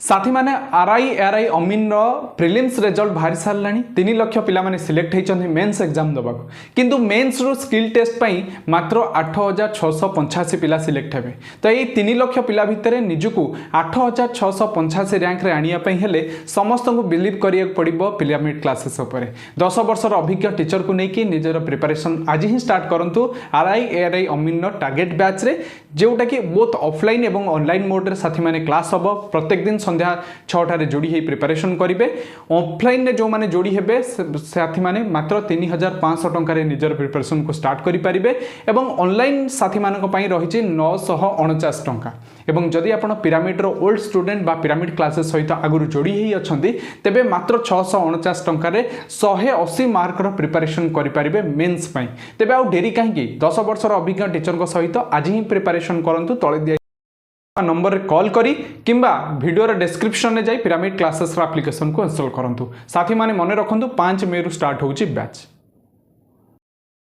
साथी मैंने आरआई अमीन prelims result बाहरी सारा 3 लाख पिला सिलेक्ट होती मेन्स एग्जाम देवा किंतु मेन्स रो स्किल टेस्ट पाई मात्र 8685 पिला सिलेक्ट हेबे। तो ये 3 लाख पिला भितर निजुकु 8685 रैंक रे आनिया पई हेले समस्त को बिलीव करिया पड़िबो पिरामिड क्लासेस उपरे। 10 वर्षर अभिज्ञ टीचर को लेकिन निजर प्रिपरेशन आज ही स्टार्ट करंतु आरआई अमीन टार्गेट बैच रे, जोटा कि बोथ ऑफलाइन एवं ऑनलाइन मोड रे साथी माने क्लास हबो। प्रत्येक दिन संध्या 6 जोड़ी ही प्रिपरेशन करेंगे। ऑफलाइन ने जो माने जोड़ी हेबे साथी माने मात्र 3500 टंका निजर प्रिपरेशन को स्टार्ट करें एवं ऑनलाइन साथी मानक पई रही 949 टंका। एवं जदि आपण पिरामिड रो ओल्ड स्टूडेंट बा पिरामिड क्लासेस सहित आगुरी जोड़ी ही अछंती तेबे मात्र 649 टंका रे 180 मार्क रो प्रिपरेशन करि परिबे मेंस पई। तेबे आ डेरी काहेकि 10 वर्षर अभिज्ञ टीचर को सहित आज ही प्रिपरेशन करंतु। तळे दिया नंबर रे कॉल करी किंबा वीडियो रे डिस्क्रिप्शन में जाई पिरामिड क्लासेस रा एप्लीकेशन को इंस्टॉल करंतु। साथी माने मने रखंतु 5 मई रु स्टार्ट होउची बैच।